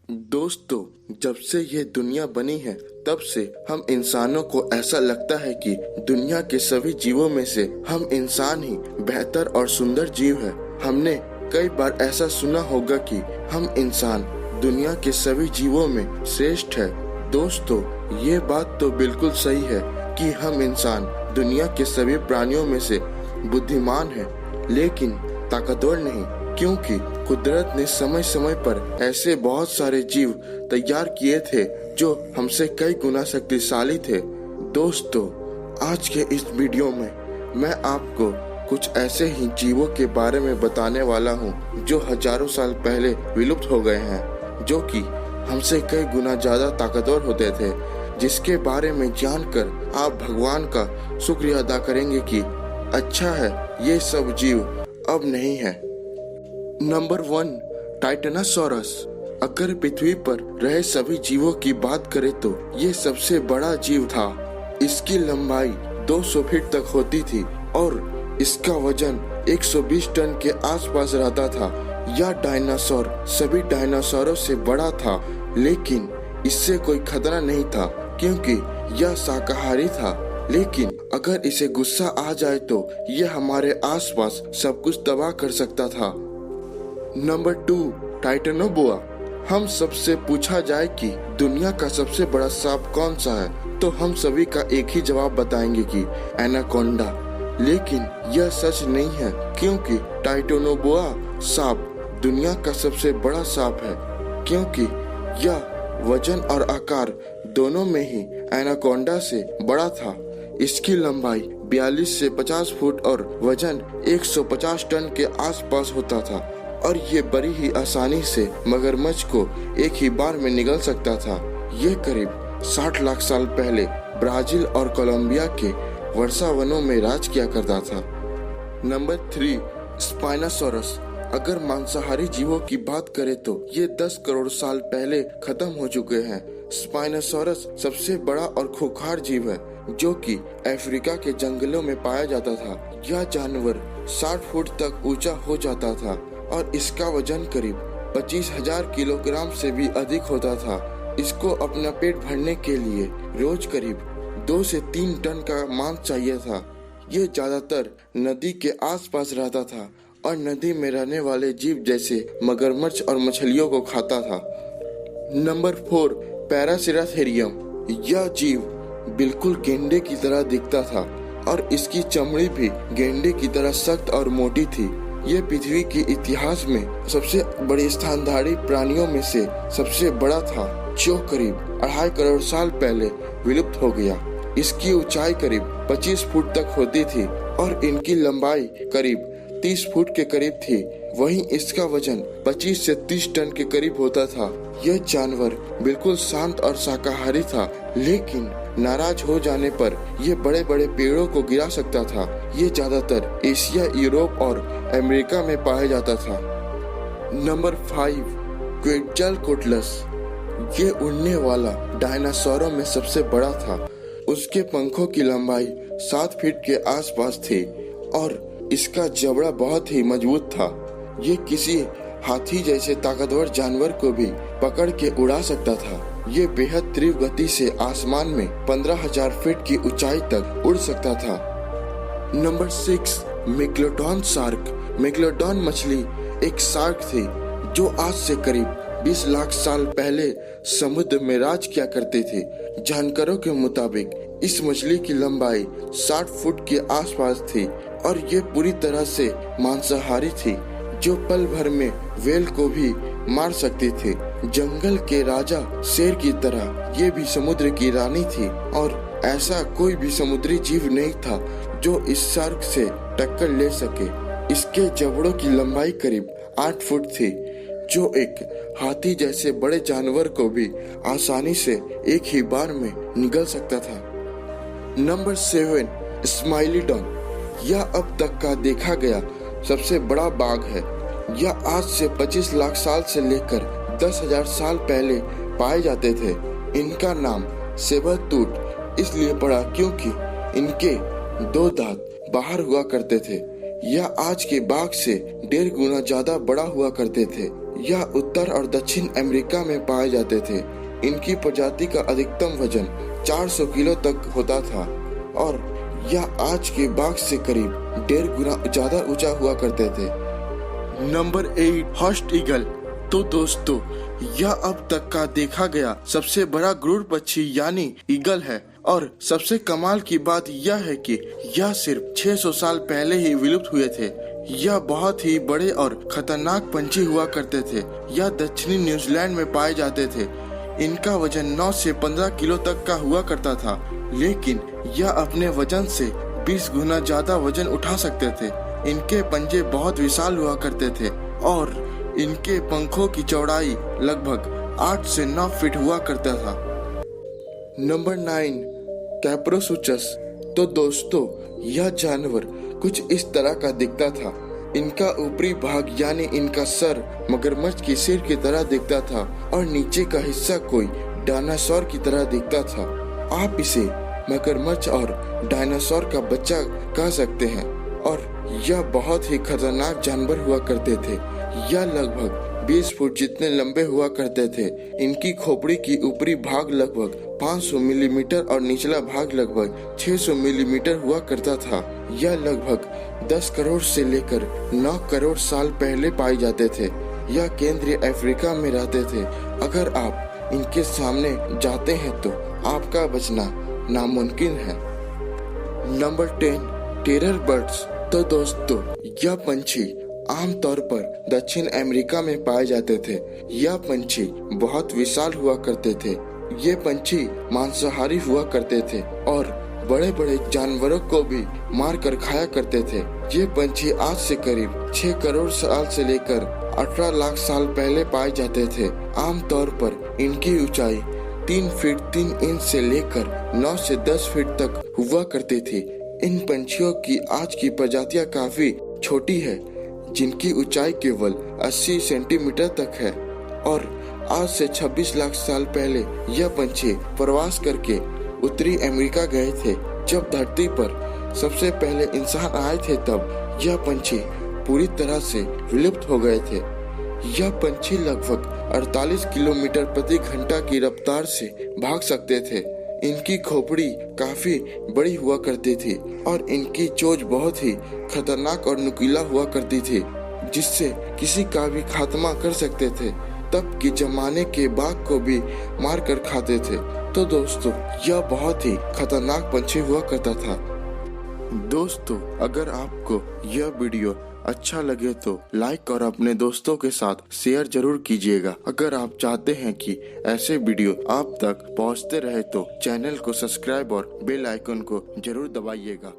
दोस्तों, जब से ये दुनिया बनी है तब से हम इंसानों को ऐसा लगता है कि दुनिया के सभी जीवों में से हम इंसान ही बेहतर और सुंदर जीव है। हमने कई बार ऐसा सुना होगा कि हम इंसान दुनिया के सभी जीवों में श्रेष्ठ है। दोस्तों, ये बात तो बिल्कुल सही है कि हम इंसान दुनिया के सभी प्राणियों में से बुद्धिमान है, लेकिन ताकतवर नहीं, क्योंकि कुदरत ने समय समय पर ऐसे बहुत सारे जीव तैयार किए थे जो हमसे कई गुना शक्तिशाली थे। दोस्तों, आज के इस वीडियो में मैं आपको कुछ ऐसे ही जीवों के बारे में बताने वाला हूँ जो हजारों साल पहले विलुप्त हो गए हैं, जो कि हमसे कई गुना ज्यादा ताकतवर होते थे, जिसके बारे में जानकर आप भगवान का शुक्रिया अदा करेंगे कि अच्छा है ये सब जीव अब नहीं है। नंबर 1, टाइटेनोसॉरस। अगर पृथ्वी पर रहे सभी जीवों की बात करें तो ये सबसे बड़ा जीव था। इसकी लंबाई 200 फीट तक होती थी और इसका वजन 120 टन के आसपास रहता था। यह डायनासोर सभी डायनासोरों से बड़ा था, लेकिन इससे कोई खतरा नहीं था क्योंकि यह शाकाहारी था। लेकिन अगर इसे गुस्सा आ जाए तो यह हमारे आसपास सब कुछ तबाह कर सकता था। Number 2, Titanoboa. हम सबसे पूछा जाए कि दुनिया का सबसे बड़ा सांप कौन सा है तो हम सभी का एक ही जवाब बताएंगे कि एनाकोंडा। लेकिन यह सच नहीं है, क्योंकि टाइटेनोबोआ सांप दुनिया का सबसे बड़ा सांप है, क्योंकि यह वजन और आकार दोनों में ही एनाकोंडा से बड़ा था। इसकी लंबाई 42 से 50 फुट और वजन 150 टन के आसपास होता था, और ये बड़ी ही आसानी से मगरमच्छ को एक ही बार में निगल सकता था। ये करीब 60 लाख साल पहले ब्राजील और कोलंबिया के वर्षा वनों में राज किया करता था। Number 3, spinosaurus. अगर मांसाहारी जीवों की बात करें तो ये 10 करोड़ साल पहले खत्म हो चुके हैं। स्पाइनोसॉरस सबसे बड़ा और खूंखार जीव है जो कि अफ्रीका के जंगलों में पाया जाता था। यह जानवर 60 फुट तक ऊंचा हो जाता था और इसका वजन करीब 25,000 किलोग्राम से भी अधिक होता था। इसको अपना पेट भरने के लिए रोज करीब 2 से 3 टन का मांस चाहिए था। ये ज्यादातर नदी के आसपास रहता था और नदी में रहने वाले जीव जैसे मगरमच्छ और मछलियों को खाता था। नंबर 4, पैरासिराथेरियम। यह जीव बिल्कुल गेंडे की तरह दिखता था और इसकी चमड़ी भी गेंडे की तरह सख्त और मोटी थी। ये पृथ्वी के इतिहास में सबसे बड़े स्तनधारी प्राणियों में से सबसे बड़ा था, जो करीब 2.5 करोड़ साल पहले विलुप्त हो गया। इसकी ऊंचाई करीब 25 फुट तक होती थी और इनकी लंबाई करीब 30 फुट के करीब थी। वहीं इसका वजन 25 से 30 टन के करीब होता था। यह जानवर बिल्कुल शांत और शाकाहारी था, लेकिन नाराज हो जाने पर यह बड़े बड़े पेड़ों को गिरा सकता था। ये ज्यादातर एशिया, यूरोप और अमेरिका में पाया जाता था। नंबर 5, क्वेटज़ालकोट्लस। ये उड़ने वाला डायनासोरों में सबसे बड़ा था। उसके पंखों की लंबाई 7 फीट के आसपास थी और इसका जबड़ा बहुत ही मजबूत था। ये किसी हाथी जैसे ताकतवर जानवर को भी पकड़ के उड़ा सकता था। ये बेहद तीव्र गति से आसमान में 15,000 फीट की ऊंचाई तक उड़ सकता था। Number 6, megalodon shark. मेगलोडॉन मछली एक शार्क थी जो आज से करीब 20 लाख साल पहले समुद्र में राज किया करते थे। जानकारों के मुताबिक इस मछली की लंबाई 60 फुट के आसपास थी और ये पूरी तरह से मांसाहारी थी, जो पल भर में व्हेल को भी मार सकती थी। जंगल के राजा शेर की तरह ये भी समुद्र की रानी थी और ऐसा कोई भी समुद्री जीव नहीं था जो इस शार्क से टक्कर ले सके। इसके जबड़ों की लंबाई करीब 8 फुट थी, जो एक हाथी जैसे बड़े जानवर को भी आसानी से एक ही बार में निगल सकता था। नंबर 7, स्माइलीडॉन। यह अब तक का देखा गया सबसे बड़ा बाघ है। यह आज से 25 लाख साल से लेकर 10,000 साल पहले पाए जाते थे। इनका नाम सेबरटूथ इसलिए पड़ा क्योंकि इनके 2 दांत बाहर हुआ करते थे। यह आज के बाघ से 1.5 गुना ज्यादा बड़ा हुआ करते थे। यह उत्तर और दक्षिण अमेरिका में पाए जाते थे। इनकी प्रजाति का अधिकतम वजन 400 किलो तक होता था और यह आज के बाघ से करीब 1.5 गुना ज्यादा ऊंचा हुआ करते थे। Number 8, horsed eagle. तो दोस्तों, यह अब तक का देखा गया सबसे बड़ा गरुड़ पक्षी यानी ईगल है और सबसे कमाल की बात यह है कि यह सिर्फ 600 साल पहले ही विलुप्त हुए थे। यह बहुत ही बड़े और खतरनाक पंछी हुआ करते थे। यह दक्षिणी न्यूजीलैंड में पाए जाते थे। इनका वजन 9 से 15 किलो तक का हुआ करता था, लेकिन यह अपने वजन से 20 गुना ज्यादा वजन उठा सकते थे। इनके पंजे बहुत विशाल हुआ करते थे और इनके पंखों की चौड़ाई लगभग 8 से 9 फीट हुआ करता था। नंबर 9, कैप्रोसुचस। तो दोस्तों, यह जानवर कुछ इस तरह का दिखता था। इनका ऊपरी भाग यानी इनका सर मगरमच्छ की सिर की तरह दिखता था और नीचे का हिस्सा कोई डायनासोर की तरह दिखता था। आप इसे मगरमच्छ और डायनासोर का बच्चा कह सकते हैं और यह बहुत ही खतरनाक जानवर हुआ करते थे। यह लगभग 20 फुट जितने लंबे हुआ करते थे। इनकी खोपड़ी की ऊपरी भाग लगभग 500 मिलीमीटर और निचला भाग लगभग 600 मिलीमीटर हुआ करता था। यह लगभग 10 करोड़ से लेकर 9 करोड़ साल पहले पाए जाते थे। यह केंद्रीय अफ्रीका में रहते थे। अगर आप इनके सामने जाते हैं तो आपका बचना नामुमकिन है। Number 10, terror birds. तो दोस्तों, यह पंछी आमतौर पर दक्षिण अमेरिका में पाए जाते थे। यह पंछी बहुत विशाल हुआ करते थे। ये पंछी मांसाहारी हुआ करते थे और बड़े बड़े जानवरों को भी मार कर खाया करते थे। ये पंछी आज से करीब 6 करोड़ साल से लेकर 18 लाख साल पहले पाए जाते थे। आमतौर पर इनकी ऊंचाई 3 फीट 3 इंच से लेकर 9 से 10 फीट तक हुआ करती थी। इन पंछियों की आज की प्रजातियां काफी छोटी है, जिनकी ऊंचाई केवल 80 सेंटीमीटर तक है और आज से 26 लाख साल पहले यह पंछी प्रवास करके उत्तरी अमेरिका गए थे। जब धरती पर सबसे पहले इंसान आए थे तब यह पंछी पूरी तरह से विलुप्त हो गए थे। यह पंछी लगभग 48 किलोमीटर प्रति घंटा की रफ्तार से भाग सकते थे। इनकी खोपड़ी काफी बड़ी हुआ करती थी और इनकी चोंच बहुत ही खतरनाक और नुकीला हुआ करती थी, जिससे किसी का भी खात्मा कर सकते थे। तब के जमाने के बाघ को भी मार कर खाते थे। तो दोस्तों, यह बहुत ही खतरनाक पंछी हुआ करता था। दोस्तों, अगर आपको यह वीडियो अच्छा लगे तो लाइक और अपने दोस्तों के साथ शेयर जरूर कीजिएगा। अगर आप चाहते हैं कि ऐसे वीडियो आप तक पहुंचते रहे तो चैनल को सब्सक्राइब और बेल आइकन को जरूर दबाइएगा।